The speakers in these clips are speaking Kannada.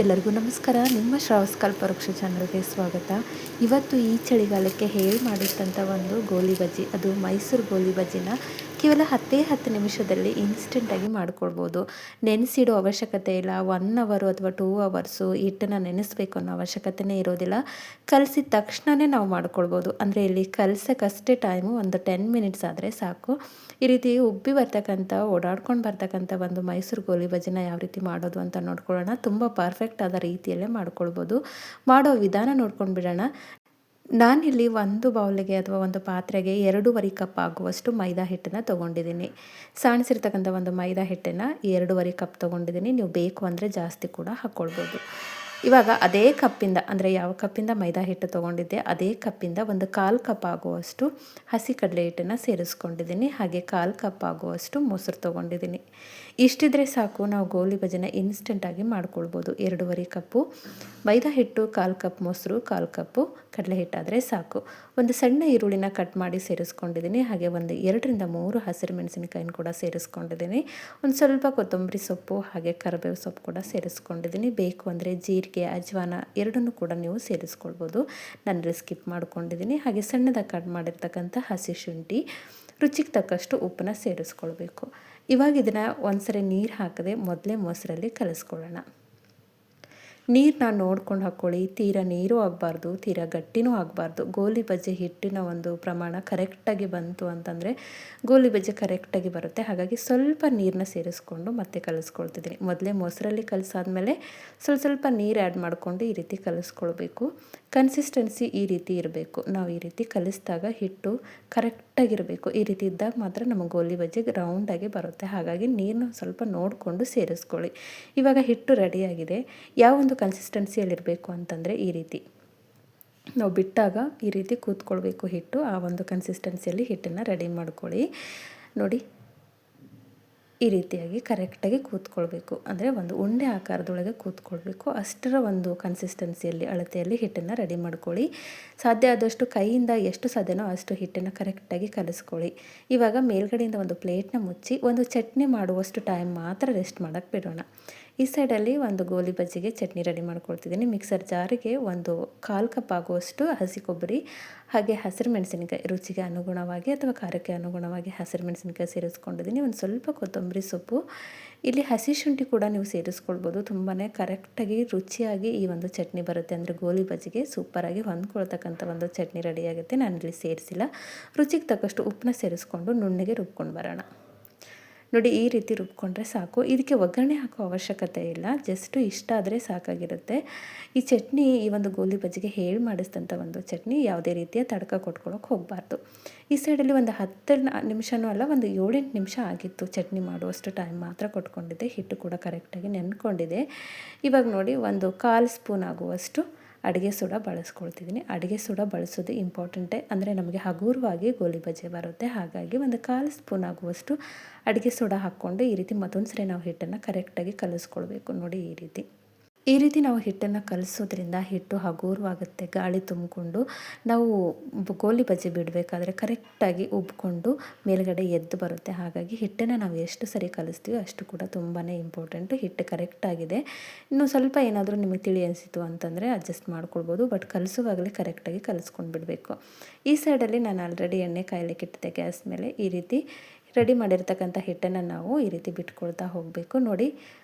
ಎಲ್ಲರಿಗೂ ನಮಸ್ಕಾರ. ನಿಮ್ಮ ಶ್ರಾವಸ್ ಕಲ್ಪವೃಕ್ಷ ಚಾನಲ್ಗೆ ಸ್ವಾಗತ. ಇವತ್ತು ಈ ಚಳಿಗಾಲಕ್ಕೆ ಹೇಳಿ ಮಾಡಿಟ್ಟಂಥ ಒಂದು ಗೋಲಿ ಬಜ್ಜಿ, ಅದು ಮೈಸೂರು ಗೋಲಿ ಬಜ್ಜಿನ ಕೇವಲ 10 ನಿಮಿಷದಲ್ಲಿ ಇನ್ಸ್ಟೆಂಟಾಗಿ ಮಾಡ್ಕೊಳ್ಬೋದು. ನೆನೆಸಿಡೋ ಅವಶ್ಯಕತೆ ಇಲ್ಲ. 1 ಅವರು ಅಥವಾ 2 ಅವರ್ಸು ಹಿಟ್ಟನ್ನು ನೆನೆಸಬೇಕು ಅನ್ನೋ ಅವಶ್ಯಕತೆಯೇ ಇರೋದಿಲ್ಲ. ಕಲಸಿದ ತಕ್ಷಣವೇ ನಾವು ಮಾಡ್ಕೊಳ್ಬೋದು. ಅಂದರೆ ಇಲ್ಲಿ ಕಲಸೋಕ್ಕಷ್ಟೇ ಟೈಮು, ಒಂದು 10 ಮಿನಿಟ್ಸ್ ಆದರೆ ಸಾಕು. ಈ ರೀತಿ ಉಬ್ಬಿ ಬರ್ತಕ್ಕಂಥ, ಓಡಾಡ್ಕೊಂಡು ಬರ್ತಕ್ಕಂಥ ಒಂದು ಮೈಸೂರು ಗೋಲಿ ಬಜ್ಜಿನ ಯಾವ ರೀತಿ ಮಾಡೋದು ಅಂತ ನೋಡ್ಕೊಳ್ಳೋಣ. ತುಂಬ ಪರ್ಫೆಕ್ಟ್ ಆದ ರೀತಿಯಲ್ಲೇ ಮಾಡ್ಕೊಳ್ಬೋದು. ಮಾಡೋ ವಿಧಾನ ನೋಡ್ಕೊಂಡು ಬಿಡೋಣ. ನಾನಿಲ್ಲಿ ಒಂದು ಬೌಲಿಗೆ ಅಥವಾ ಒಂದು ಪಾತ್ರೆಗೆ 2.5 ಕಪ್ ಆಗುವಷ್ಟು ಮೈದಾ ಹಿಟ್ಟನ್ನು ತೊಗೊಂಡಿದ್ದೀನಿ. ಸಾಣಿಸಿರ್ತಕ್ಕಂಥ ಒಂದು ಮೈದಾ ಹಿಟ್ಟನ್ನು 2.5 ಕಪ್ ತೊಗೊಂಡಿದ್ದೀನಿ. ನೀವು ಬೇಕು ಅಂದರೆ ಜಾಸ್ತಿ ಕೂಡ ಹಾಕ್ಕೊಳ್ಬೋದು. ಇವಾಗ ಅದೇ ಕಪ್ಪಿಂದ, ಅಂದರೆ ಯಾವ ಕಪ್ಪಿಂದ ಮೈದಾ ಹಿಟ್ಟು ತೊಗೊಂಡಿದ್ದೆ ಅದೇ ಕಪ್ಪಿಂದ ಒಂದು 1/4 ಕಪ್ ಆಗುವಷ್ಟು ಹಸಿ ಕಡಲೆ ಹಿಟ್ಟನ್ನು ಸೇರಿಸ್ಕೊಂಡಿದ್ದೀನಿ. ಹಾಗೆ 1/4 ಕಪ್ ಆಗುವಷ್ಟು ಮೊಸರು ತೊಗೊಂಡಿದ್ದೀನಿ. ಇಷ್ಟಿದ್ರೆ ಸಾಕು, ನಾವು ಗೋಲಿ ಬಜ್ಜಿನ ಇನ್ಸ್ಟೆಂಟಾಗಿ ಮಾಡ್ಕೊಳ್ಬೋದು. 2.5 ಕಪ್ಪು ಮೈದಾ ಹಿಟ್ಟು, 1/4 ಕಪ್ ಮೊಸರು, 1/4 ಕಪ್ಪು ಕಡಲೆ ಹಿಟ್ಟಾದರೆ ಸಾಕು. ಒಂದು ಸಣ್ಣ ಈರುಳ್ಳಿನ ಕಟ್ ಮಾಡಿ ಸೇರಿಸ್ಕೊಂಡಿದ್ದೀನಿ. ಹಾಗೆ ಒಂದು 2-3 ಹಸಿರು ಮೆಣಸಿನಕಾಯಿನ ಕೂಡ ಸೇರಿಸ್ಕೊಂಡಿದ್ದೀನಿ. ಒಂದು ಸ್ವಲ್ಪ ಕೊತ್ತಂಬರಿ ಸೊಪ್ಪು ಹಾಗೆ ಕರಿಬೇವು ಸೊಪ್ಪು ಕೂಡ ಸೇರಿಸ್ಕೊಂಡಿದ್ದೀನಿ. ಬೇಕು ಅಂದರೆ ಜೀರಿಗೆ, ಅಜ್ವಾನ ಎರಡನ್ನೂ ಕೂಡ ನೀವು ಸೇರಿಸ್ಕೊಳ್ಬೋದು. ನಾನಿಲ್ಲಿ ಸ್ಕಿಪ್ ಮಾಡ್ಕೊಂಡಿದ್ದೀನಿ. ಹಾಗೆ ಸಣ್ಣದಾಗಿ ಕಟ್ ಮಾಡಿರ್ತಕ್ಕಂಥ ಹಸಿ ಶುಂಠಿ, ರುಚಿಗೆ ತಕ್ಕಷ್ಟು ಉಪ್ಪನ್ನ ಸೇರಿಸ್ಕೊಳ್ಬೇಕು. ಇವಾಗ ಇದನ್ನು ಒಂದ್ಸರಿ ನೀರು ಹಾಕದೆ ಮೊದಲೇ ಮೊಸರಲ್ಲಿ ಕಲಿಸ್ಕೊಳ್ಳೋಣ. ನೀರನ್ನ ನೋಡ್ಕೊಂಡು ಹಾಕ್ಕೊಳ್ಳಿ. ತೀರಾ ನೀರು ಆಗಬಾರ್ದು, ತೀರಾ ಗಟ್ಟಿನೂ ಆಗಬಾರ್ದು. ಗೋಲಿ ಬಜ್ಜಿ ಹಿಟ್ಟಿನ ಒಂದು ಪ್ರಮಾಣ ಕರೆಕ್ಟಾಗಿ ಬಂತು ಅಂತಂದರೆ ಗೋಲಿ ಬಜ್ಜಿ ಕರೆಕ್ಟಾಗಿ ಬರುತ್ತೆ. ಹಾಗಾಗಿ ಸ್ವಲ್ಪ ನೀರನ್ನ ಸೇರಿಸ್ಕೊಂಡು ಮತ್ತೆ ಕಲಿಸ್ಕೊಳ್ತಿದ್ದೀನಿ. ಮೊದಲೇ ಮೊಸರಲ್ಲಿ ಕಲಸಾದ್ಮೇಲೆ ಸ್ವಲ್ಪ ನೀರು ಆ್ಯಡ್ ಮಾಡಿಕೊಂಡು ಈ ರೀತಿ ಕಲಿಸ್ಕೊಳ್ಬೇಕು. ಕನ್ಸಿಸ್ಟೆನ್ಸಿ ಈ ರೀತಿ ಇರಬೇಕು. ನಾವು ಈ ರೀತಿ ಕಲಿಸಿದಾಗ ಹಿಟ್ಟು ಕರೆಕ್ಟಾಗಿರಬೇಕು. ಈ ರೀತಿ ಇದ್ದಾಗ ಮಾತ್ರ ನಮ್ಮ ಗೋಲಿ ಬಜ್ಜಿಗೆ ರೌಂಡಾಗಿ ಬರುತ್ತೆ. ಹಾಗಾಗಿ ನೀರನ್ನ ಸ್ವಲ್ಪ ನೋಡಿಕೊಂಡು ಸೇರಿಸ್ಕೊಳ್ಳಿ. ಇವಾಗ ಹಿಟ್ಟು ರೆಡಿಯಾಗಿದೆ. ಯಾವೊಂದು ಕನ್ಸಿಸ್ಟೆನ್ಸಿಯಲ್ಲಿರಬೇಕು ಅಂತಂದರೆ ಈ ರೀತಿ ನಾವು ಬಿಟ್ಟಾಗ ಈ ರೀತಿ ಕೂತ್ಕೊಳ್ಬೇಕು ಹಿಟ್ಟು. ಆ ಒಂದು ಕನ್ಸಿಸ್ಟೆನ್ಸಿಯಲ್ಲಿ ಹಿಟ್ಟನ್ನು ರೆಡಿ ಮಾಡ್ಕೊಳ್ಳಿ. ನೋಡಿ, ಈ ರೀತಿಯಾಗಿ ಕರೆಕ್ಟಾಗಿ ಕೂತ್ಕೊಳ್ಬೇಕು. ಅಂದರೆ ಒಂದು ಉಂಡೆ ಆಕಾರದೊಳಗೆ ಕೂತ್ಕೊಳ್ಬೇಕು. ಅಷ್ಟರ ಒಂದು ಕನ್ಸಿಸ್ಟೆನ್ಸಿಯಲ್ಲಿ, ಅಳತೆಯಲ್ಲಿ ಹಿಟ್ಟನ್ನು ರೆಡಿ ಮಾಡ್ಕೊಳ್ಳಿ. ಸಾಧ್ಯ ಆದಷ್ಟು ಕೈಯಿಂದ ಎಷ್ಟು ಸಾಧ್ಯನೋ ಅಷ್ಟು ಹಿಟ್ಟನ್ನು ಕರೆಕ್ಟಾಗಿ ಕಲಿಸ್ಕೊಳ್ಳಿ. ಇವಾಗ ಮೇಲ್ಗಡೆಯಿಂದ ಒಂದು ಪ್ಲೇಟ್ನ ಮುಚ್ಚಿ ಒಂದು ಚಟ್ನಿ ಮಾಡುವಷ್ಟು ಟೈಮ್ ಮಾತ್ರ ರೆಸ್ಟ್ ಮಾಡೋಕ್ಕೆ ಬಿಡೋಣ. ಈ ಸೈಡಲ್ಲಿ ಒಂದು ಗೋಲಿ ಬಜ್ಜಿಗೆ ಚಟ್ನಿ ರೆಡಿ ಮಾಡ್ಕೊಳ್ತಿದ್ದೀನಿ. ಮಿಕ್ಸರ್ ಜಾರಿಗೆ ಒಂದು 1/4 ಕಪ್ ಆಗುವಷ್ಟು ಹಸಿ ಕೊಬ್ಬರಿ ಹಾಗೆ ಹಸಿರು ಮೆಣಸಿನಕಾಯಿ, ರುಚಿಗೆ ಅನುಗುಣವಾಗಿ ಅಥವಾ ಖಾರಕ್ಕೆ ಅನುಗುಣವಾಗಿ ಹಸಿರು ಮೆಣಸಿನಕಾಯಿ ಸೇರಿಸ್ಕೊಂಡಿದ್ದೀನಿ. ಒಂದು ಸ್ವಲ್ಪ ಕೊತ್ತಂಬರಿ ಸೊಪ್ಪು, ಇಲ್ಲಿ ಹಸಿ ಶುಂಠಿ ಕೂಡ ನೀವು ಸೇರಿಸ್ಕೊಳ್ಬೋದು. ತುಂಬಾ ಕರೆಕ್ಟಾಗಿ ರುಚಿಯಾಗಿ ಈ ಒಂದು ಚಟ್ನಿ ಬರುತ್ತೆ. ಅಂದರೆ ಗೋಲಿ ಬಜ್ಜಿಗೆ ಸೂಪರಾಗಿ ಹೊಂದ್ಕೊಳ್ತಕ್ಕಂಥ ಒಂದು ಚಟ್ನಿ ರೆಡಿಯಾಗುತ್ತೆ. ನಾನಿಲ್ಲಿ ಸೇರಿಸಿಲ್ಲ. ರುಚಿಗೆ ತಕ್ಕಷ್ಟು ಉಪ್ಪನ್ನ ಸೇರಿಸ್ಕೊಂಡು ನುಣ್ಣಗೆ ರುಬ್ಕೊಂಡು ಬರೋಣ. ನೋಡಿ, ಈ ರೀತಿ ರುಬ್ಕೊಂಡ್ರೆ ಸಾಕು. ಇದಕ್ಕೆ ಒಗ್ಗರಣೆ ಹಾಕೋ ಅವಶ್ಯಕತೆ ಇಲ್ಲ. ಜಸ್ಟು ಇಷ್ಟ ಆದರೆ ಸಾಕಾಗಿರುತ್ತೆ. ಈ ಚಟ್ನಿ, ಈ ಒಂದು ಗೋಲಿ ಬಜ್ಜಿಗೆ ಹೇಳಿ ಮಾಡಿಸಿದಂಥ ಒಂದು ಚಟ್ನಿ, ಯಾವುದೇ ರೀತಿಯ ತಡ್ಕ ಕೊಟ್ಕೊಳ್ಳೋಕೆ ಹೋಗಬಾರ್ದು. ಈ ಸೈಡಲ್ಲಿ ಒಂದು 10 ನಿಮಿಷನೂ ಅಲ್ಲ, ಒಂದು 7-8 ನಿಮಿಷ ಆಗಿತ್ತು. ಚಟ್ನಿ ಮಾಡುವಷ್ಟು ಟೈಮ್ ಮಾತ್ರ ಕೊಟ್ಕೊಂಡಿದ್ದೆ. ಹಿಟ್ಟು ಕೂಡ ಕರೆಕ್ಟಾಗಿ ನೆನ್ಕೊಂಡಿದೆ. ಇವಾಗ ನೋಡಿ, ಒಂದು 1/4 ಸ್ಪೂನ್ ಆಗುವಷ್ಟು ಅಡುಗೆ ಸೋಡಾ ಬಳಸ್ಕೊಳ್ತಿದ್ದೀನಿ. ಅಡುಗೆ ಸೋಡಾ ಬಳಸೋದು ಇಂಪಾರ್ಟೆಂಟೇ. ಅಂದರೆ ನಮಗೆ ಹಗುರವಾಗಿ ಗೋಲಿ ಬಜ್ಜಿ ಬರುತ್ತೆ. ಹಾಗಾಗಿ ಒಂದು 1/4 ಸ್ಪೂನ್ ಆಗುವಷ್ಟು ಅಡುಗೆ ಸೋಡಾ ಹಾಕ್ಕೊಂಡು ಈ ರೀತಿ ಮತ್ತೊಂದು ಸರಿ ನಾವು ಹಿಟ್ಟನ್ನು ಕರೆಕ್ಟಾಗಿ ಕಲಿಸ್ಕೊಳ್ಬೇಕು. ನೋಡಿ, ಈ ರೀತಿ ನಾವು ಹಿಟ್ಟನ್ನು ಕಲಿಸೋದ್ರಿಂದ ಹಿಟ್ಟು ಹಗುರವಾಗುತ್ತೆ. ಗಾಳಿ ತುಂಬಿಕೊಂಡು ನಾವು ಗೋಲಿ ಬಜ್ಜಿ ಬಿಡಬೇಕಾದ್ರೆ ಕರೆಕ್ಟಾಗಿ ಉಬ್ಕೊಂಡು ಮೇಲ್ಗಡೆ ಎದ್ದು ಬರುತ್ತೆ. ಹಾಗಾಗಿ ಹಿಟ್ಟನ್ನು ನಾವು ಎಷ್ಟು ಸರಿ ಕಲಿಸ್ತೀವೋ ಅಷ್ಟು ಕೂಡ ತುಂಬಾ ಇಂಪಾರ್ಟೆಂಟು. ಹಿಟ್ಟು ಕರೆಕ್ಟಾಗಿದೆ. ಇನ್ನು ಸ್ವಲ್ಪ ಏನಾದರೂ ನಿಮಗೆ ತಿಳಿ ಅನಿಸಿತು ಅಂತಂದರೆ ಅಡ್ಜಸ್ಟ್ ಮಾಡ್ಕೊಳ್ಬೋದು. ಬಟ್ ಕಲಿಸುವಾಗಲೇ ಕರೆಕ್ಟಾಗಿ ಕಲಿಸ್ಕೊಂಡು ಬಿಡಬೇಕು. ಈ ಸೈಡಲ್ಲಿ ನಾನು ಆಲ್ರೆಡಿ ಎಣ್ಣೆ ಕಾಯಲಿಕ್ಕೆ ಇಟ್ಟಿದ್ದೆ ಗ್ಯಾಸ್ ಮೇಲೆ. ಈ ರೀತಿ ರೆಡಿ ಮಾಡಿರ್ತಕ್ಕಂಥ ಹಿಟ್ಟನ್ನು ನಾವು ಈ ರೀತಿ ಬಿಟ್ಕೊಳ್ತಾ ಹೋಗಬೇಕು. ನೋಡಿ,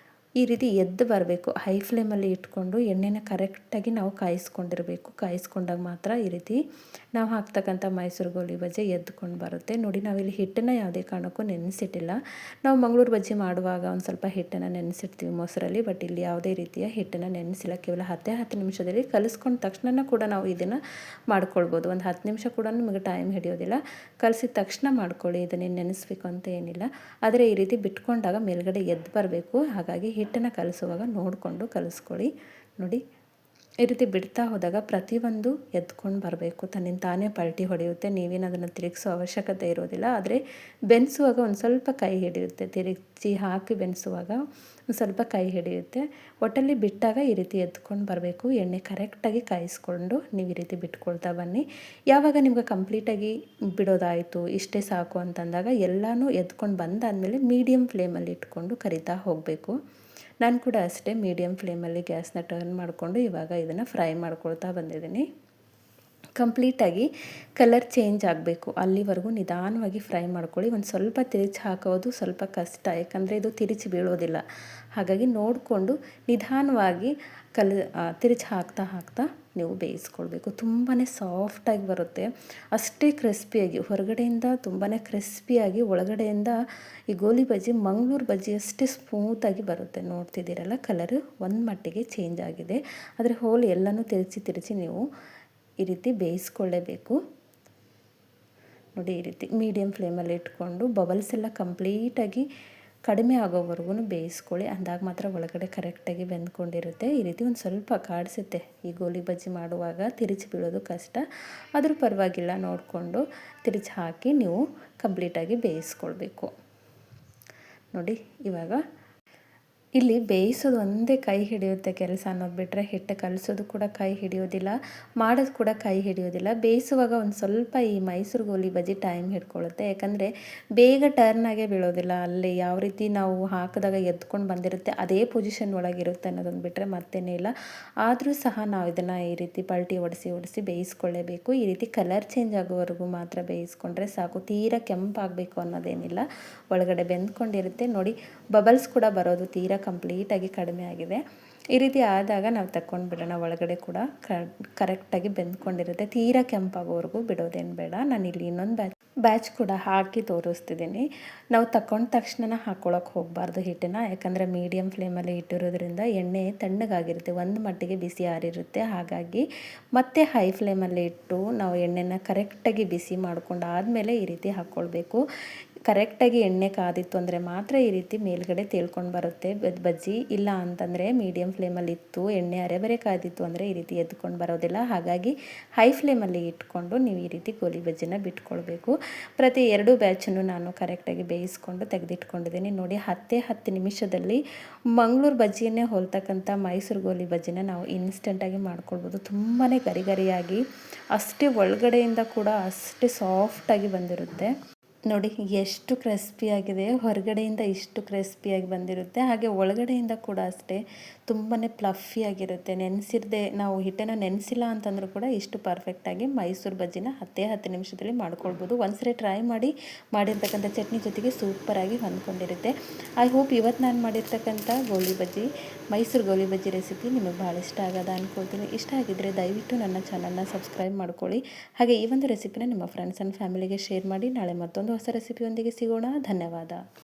ಈ ರೀತಿ ಎದ್ದು ಬರಬೇಕು. ಹೈ ಫ್ಲೇಮಲ್ಲಿ ಇಟ್ಕೊಂಡು ಎಣ್ಣೆನ ಕರೆಕ್ಟಾಗಿ ನಾವು ಕಾಯಿಸ್ಕೊಂಡಿರಬೇಕು. ಕಾಯಿಸ್ಕೊಂಡಾಗ ಮಾತ್ರ ಈ ರೀತಿ ನಾವು ಹಾಕ್ತಕ್ಕಂಥ ಮೈಸೂರು ಗೋಲಿ ಬಜ್ಜಿ ಎದ್ದುಕೊಂಡು ಬರುತ್ತೆ. ನೋಡಿ, ನಾವಿಲ್ಲಿ ಹಿಟ್ಟನ್ನು ಯಾವುದೇ ಕಾರಣಕ್ಕೂ ನೆನೆಸಿಟ್ಟಿಲ್ಲ. ನಾವು ಮಂಗಳೂರು ಬಜ್ಜಿ ಮಾಡುವಾಗ ಒಂದು ಸ್ವಲ್ಪ ಹಿಟ್ಟನ್ನು ನೆನೆಸಿಡ್ತೀವಿ ಮೊಸರಲ್ಲಿ. ಬಟ್ ಇಲ್ಲಿ ಯಾವುದೇ ರೀತಿಯ ಹಿಟ್ಟನ್ನು ನೆನೆಸಿಲ್ಲ. ಕೇವಲ 10 ನಿಮಿಷದಲ್ಲಿ ಕಲಿಸ್ಕೊಂಡ ತಕ್ಷಣ ಕೂಡ ನಾವು ಇದನ್ನು ಮಾಡ್ಕೊಳ್ಬೋದು. ಒಂದು 10 ನಿಮಿಷ ಕೂಡ ನಿಮಗೆ ಟೈಮ್ ಹಿಡಿಯೋದಿಲ್ಲ. ಕಲಿಸಿದ ತಕ್ಷಣ ಮಾಡ್ಕೊಳ್ಳಿ. ಇದನ್ನೇ ನೆನೆಸ್ಬೇಕು ಅಂತ ಏನಿಲ್ಲ. ಆದರೆ ಈ ರೀತಿ ಬಿಟ್ಕೊಂಡಾಗ ಮೇಲ್ಗಡೆ ಎದ್ದು ಬರಬೇಕು. ಹಾಗಾಗಿ ಹಿಟ್ಟನ್ನು ಕಲಿಸುವಾಗ ನೋಡಿಕೊಂಡು ಕಲಿಸ್ಕೊಳ್ಳಿ. ನೋಡಿ, ಈ ರೀತಿ ಬಿಡ್ತಾ ಹೋದಾಗ ಪ್ರತಿಯೊಂದು ಎದ್ಕೊಂಡು ಬರಬೇಕು. ತನ್ನಿಂದ ತಾನೇ ಪಲ್ಟಿ ಹೊಡೆಯುತ್ತೆ. ನೀವೇನು ಅದನ್ನು ತಿರುಗಿಸೋ ಅವಶ್ಯಕತೆ ಇರೋದಿಲ್ಲ. ಆದರೆ ಬೆನ್ಸುವಾಗ ಒಂದು ಸ್ವಲ್ಪ ಕೈ ಹಿಡಿಯುತ್ತೆ. ತಿರುಗಿ ಹಾಕಿ ಬೆನ್ಸುವಾಗ ಒಂದು ಸ್ವಲ್ಪ ಕೈ ಹಿಡಿಯುತ್ತೆ. ಒಟ್ಟಲ್ಲಿ ಬಿಟ್ಟಾಗ ಈ ರೀತಿ ಎದ್ಕೊಂಡು ಬರಬೇಕು. ಎಣ್ಣೆ ಕರೆಕ್ಟಾಗಿ ಕಾಯಿಸ್ಕೊಂಡು ನೀವು ಈ ರೀತಿ ಬಿಟ್ಕೊಳ್ತಾ ಬನ್ನಿ. ಯಾವಾಗ ನಿಮ್ಗೆ ಕಂಪ್ಲೀಟಾಗಿ ಬಿಡೋದಾಯಿತು, ಇಷ್ಟೇ ಸಾಕು ಅಂತಂದಾಗ ಎಲ್ಲನೂ ಎದ್ಕೊಂಡು ಬಂದಾದಮೇಲೆ ಮೀಡಿಯಮ್ ಫ್ಲೇಮಲ್ಲಿ ಇಟ್ಕೊಂಡು ಕರಿತಾ ಹೋಗಬೇಕು. ನಾನು ಕೂಡ ಅಷ್ಟೇ ಮೀಡಿಯಮ್ ಫ್ಲೇಮಲ್ಲಿ ಗ್ಯಾಸ್ನ ಟರ್ನ್ ಮಾಡಿಕೊಂಡು ಇವಾಗ ಇದನ್ನು ಫ್ರೈ ಮಾಡ್ಕೊಳ್ತಾ ಬಂದಿದ್ದೀನಿ. ಕಂಪ್ಲೀಟಾಗಿ ಕಲರ್ ಚೇಂಜ್ ಆಗಬೇಕು, ಅಲ್ಲಿವರೆಗೂ ನಿಧಾನವಾಗಿ ಫ್ರೈ ಮಾಡ್ಕೊಳ್ಳಿ. ಒಂದು ಸ್ವಲ್ಪ ತಿರುಚಿ ಹಾಕೋದು ಸ್ವಲ್ಪ ಕಷ್ಟ, ಯಾಕಂದರೆ ಇದು ತಿರುಚಿ ಬೀಳೋದಿಲ್ಲ. ಹಾಗಾಗಿ ನೋಡಿಕೊಂಡು ನಿಧಾನವಾಗಿ ತಿರುಚಿ ಹಾಕ್ತಾ ನೀವು ಬೇಯಿಸ್ಕೊಳ್ಬೇಕು. ತುಂಬಾ ಸಾಫ್ಟಾಗಿ ಬರುತ್ತೆ, ಅಷ್ಟೇ ಕ್ರಿಸ್ಪಿಯಾಗಿ. ಹೊರಗಡೆಯಿಂದ ತುಂಬಾ ಕ್ರಿಸ್ಪಿಯಾಗಿ, ಒಳಗಡೆಯಿಂದ ಈ ಗೋಲಿ ಬಜ್ಜಿ ಮಂಗಳೂರು ಬಜ್ಜಿ ಅಷ್ಟೇ ಸ್ಮೂತಾಗಿ ಬರುತ್ತೆ. ನೋಡ್ತಿದ್ದೀರಲ್ಲ, ಕಲರು ಒಂದು ಮಟ್ಟಿಗೆ ಚೇಂಜ್ ಆಗಿದೆ. ಆದರೆ ಹೋಲ್ ಎಲ್ಲನೂ ತಿರುಚಿ ನೀವು ಈ ರೀತಿ ಬೇಯಿಸ್ಕೊಳ್ಳೇಬೇಕು. ನೋಡಿ, ಈ ರೀತಿ ಮೀಡಿಯಮ್ ಫ್ಲೇಮಲ್ಲಿ ಇಟ್ಕೊಂಡು ಬಬಲ್ಸ್ ಎಲ್ಲ ಕಂಪ್ಲೀಟಾಗಿ ಕಡಿಮೆ ಆಗೋವರೆಗೂ ಬೇಯಿಸ್ಕೊಳ್ಳಿ. ಅಂದಾಗ ಮಾತ್ರ ಒಳಗಡೆ ಕರೆಕ್ಟಾಗಿ ಬೆಂದ್ಕೊಂಡಿರುತ್ತೆ. ಈ ರೀತಿ ಒಂದು ಸ್ವಲ್ಪ ಕಾಡಿಸುತ್ತೆ ಈ ಗೋಲಿ ಬಜ್ಜಿ ಮಾಡುವಾಗ, ತಿರುಚಿ ಬೀಳೋದು ಕಷ್ಟ. ಆದರೂ ಪರವಾಗಿಲ್ಲ, ನೋಡಿಕೊಂಡು ತಿರುಚಿ ಹಾಕಿ ನೀವು ಕಂಪ್ಲೀಟಾಗಿ ಬೇಯಿಸ್ಕೊಳ್ಬೇಕು. ನೋಡಿ, ಇವಾಗ ಇಲ್ಲಿ ಬೇಯಿಸೋದು ಒಂದೇ ಕೈ ಹಿಡಿಯುತ್ತೆ ಕೆಲಸ ಅನ್ನೋದು ಬಿಟ್ಟರೆ, ಹಿಟ್ಟು ಕಲಿಸೋದು ಕೂಡ ಕೈ ಹಿಡಿಯೋದಿಲ್ಲ, ಮಾಡೋದು ಕೂಡ ಕೈ ಹಿಡಿಯೋದಿಲ್ಲ. ಬೇಯಿಸುವಾಗ ಒಂದು ಸ್ವಲ್ಪ ಈ ಮೈಸೂರು ಗೋಲಿ ಬಜ್ಜಿ ಟೈಮ್ ಹಿಡ್ಕೊಳ್ಳುತ್ತೆ, ಯಾಕಂದರೆ ಬೇಗ ಟರ್ನಾಗೇ ಬೀಳೋದಿಲ್ಲ. ಅಲ್ಲಿ ಯಾವ ರೀತಿ ನಾವು ಹಾಕಿದಾಗ ಎದ್ಕೊಂಡು ಬಂದಿರುತ್ತೆ ಅದೇ ಪೊಸಿಷನ್ ಒಳಗಿರುತ್ತೆ ಅನ್ನೋದೊಂದು ಬಿಟ್ಟರೆ ಮತ್ತೇನೇ ಇಲ್ಲ. ಆದರೂ ಸಹ ನಾವು ಇದನ್ನು ಈ ರೀತಿ ಪಲ್ಟಿ ಒಡಿಸಿ ಬೇಯಿಸ್ಕೊಳ್ಳೇಬೇಕು. ಈ ರೀತಿ ಕಲರ್ ಚೇಂಜ್ ಆಗೋವರೆಗೂ ಮಾತ್ರ ಬೇಯಿಸ್ಕೊಂಡ್ರೆ ಸಾಕು. ತೀರಾ ಕೆಂಪಾಗಬೇಕು ಅನ್ನೋದೇನಿಲ್ಲ, ಒಳಗಡೆ ಬೆಂದ್ಕೊಂಡಿರುತ್ತೆ. ನೋಡಿ, ಬಬಲ್ಸ್ ಕೂಡ ಬರೋದು ತೀರಾ ಕಂಪ್ಲೀಟಾಗಿ ಕಡಿಮೆ ಆಗಿದೆ. ಈ ರೀತಿ ಆದಾಗ ನಾವು ತಗೊಂಡು ಬಿಡೋಣ. ಒಳಗಡೆ ಕೂಡ ಕರೆಕ್ಟಾಗಿ ಬೆಂದ್ಕೊಂಡಿರುತ್ತೆ. ತೀರಾ ಕೆಂಪಾಗೋವರೆಗೂ ಬಿಡೋದೇನು ಬೇಡ. ನಾನಿಲ್ಲಿ ಇನ್ನೊಂದು ಬ್ಯಾಚ್ ಕೂಡ ಹಾಕಿ ತೋರಿಸ್ತಿದ್ದೀನಿ. ನಾವು ತಗೊಂಡ ತಕ್ಷಣ ಹಾಕ್ಕೊಳಕ್ಕೆ ಹೋಗಬಾರ್ದು ಹಿಟ್ಟನ್ನು, ಯಾಕಂದರೆ ಮೀಡಿಯಮ್ ಫ್ಲೇಮಲ್ಲಿ ಇಟ್ಟಿರೋದ್ರಿಂದ ಎಣ್ಣೆ ತಣ್ಣಗಾಗಿರುತ್ತೆ, ಒಂದು ಮಟ್ಟಿಗೆ ಬಿಸಿ ಆರಿರುತ್ತೆ. ಹಾಗಾಗಿ ಮತ್ತೆ ಹೈ ಫ್ಲೇಮಲ್ಲಿ ಇಟ್ಟು ನಾವು ಎಣ್ಣೆನ ಕರೆಕ್ಟಾಗಿ ಬಿಸಿ ಮಾಡ್ಕೊಂಡು ಆದಮೇಲೆ ಈ ರೀತಿ ಹಾಕ್ಕೊಳ್ಬೇಕು. ಕರೆಕ್ಟಾಗಿ ಎಣ್ಣೆ ಕಾದಿತ್ತು ಅಂದರೆ ಮಾತ್ರ ಈ ರೀತಿ ಮೇಲ್ಗಡೆ ತೇಲ್ಕೊಂಡು ಬರುತ್ತೆ ಬಜ್ಜಿ. ಇಲ್ಲ ಅಂತಂದರೆ ಮೀಡಿಯಮ್ ಫ್ಲೇಮಲ್ಲಿ ಇತ್ತು, ಎಣ್ಣೆ ಅರೆಬರೆ ಕಾದಿತ್ತು ಅಂದರೆ ಈ ರೀತಿ ಎದ್ಕೊಂಡು ಬರೋದಿಲ್ಲ. ಹಾಗಾಗಿ ಹೈ ಫ್ಲೇಮಲ್ಲಿ ಇಟ್ಕೊಂಡು ನೀವು ಈ ರೀತಿ ಗೋಲಿ ಬಜ್ಜಿನ ಬಿಟ್ಕೊಳ್ಬೇಕು. ಪ್ರತಿ 2 ಬ್ಯಾಚನ್ನು ನಾನು ಕರೆಕ್ಟಾಗಿ ಬೇಯಿಸ್ಕೊಂಡು ತೆಗೆದಿಟ್ಕೊಂಡಿದ್ದೀನಿ. ನೋಡಿ, 10 ನಿಮಿಷದಲ್ಲಿ ಮಂಗಳೂರು ಬಜ್ಜಿಯನ್ನೇ ಹೋಲ್ತಕ್ಕಂಥ ಮೈಸೂರು ಗೋಲಿ ಬಜ್ಜಿನ ನಾವು ಇನ್ಸ್ಟೆಂಟಾಗಿ ಮಾಡ್ಕೊಳ್ಬೋದು. ತುಂಬಾ ಗರಿಯಾಗಿ, ಅಷ್ಟೇ ಒಳಗಡೆಯಿಂದ ಕೂಡ ಅಷ್ಟೇ ಸಾಫ್ಟಾಗಿ ಬಂದಿರುತ್ತೆ. ನೋಡಿ ಎಷ್ಟು ಕ್ರಿಸ್ಪಿಯಾಗಿದೆ, ಹೊರಗಡೆಯಿಂದ ಇಷ್ಟು ಕ್ರಿಸ್ಪಿಯಾಗಿ ಬಂದಿರುತ್ತೆ, ಹಾಗೆ ಒಳಗಡೆಯಿಂದ ಕೂಡ ಅಷ್ಟೇ ತುಂಬಾ ಪ್ಲಫಿಯಾಗಿರುತ್ತೆ. ನೆನೆಸಿರದೆ ನಾವು ಹಿಟ್ಟನ್ನು ನೆನೆಸಿಲ್ಲ ಅಂತಂದರೂ ಕೂಡ ಇಷ್ಟು ಪರ್ಫೆಕ್ಟಾಗಿ ಮೈಸೂರು ಬಜ್ಜಿನ 10 ನಿಮಿಷದಲ್ಲಿ ಮಾಡ್ಕೊಳ್ಬೋದು. ಒಂದ್ಸರಿ ಟ್ರೈ ಮಾಡಿರ್ತಕ್ಕಂಥ ಚಟ್ನಿ ಜೊತೆಗೆ ಸೂಪರಾಗಿ ಹೊಂದ್ಕೊಂಡಿರುತ್ತೆ. ಐ ಹೋಪ್ ಇವತ್ತು ನಾನು ಮಾಡಿರ್ತಕ್ಕಂಥ ಗೋಲಿ ಬಜ್ಜಿ, ಮೈಸೂರು ಗೋಲಿ ಬಜ್ಜಿ ರೆಸಿಪಿ ನಿಮಗೆ ಭಾಳ ಇಷ್ಟ ಆಗೋದ ಅಂದ್ಕೊಳ್ತೀನಿ. ಇಷ್ಟ ಆಗಿದ್ದರೆ ದಯವಿಟ್ಟು ನನ್ನ ಚಾನಲ್ನ ಸಬ್ಸ್ಕ್ರೈಬ್ ಮಾಡ್ಕೊಳ್ಳಿ. ಹಾಗೆ ಈ ಒಂದು ರೆಸಿಪಿನ ನಿಮ್ಮ ಫ್ರೆಂಡ್ಸ್ ಆ್ಯಂಡ್ ಫ್ಯಾಮಿಲಿಗೆ ಶೇರ್ ಮಾಡಿ. ನಾಳೆ ಮತ್ತೊಂದು ಹೊಸ ರೆಸಿಪಿಯೊಂದಿಗೆ ಸಿಗೋಣ. ಧನ್ಯವಾದ.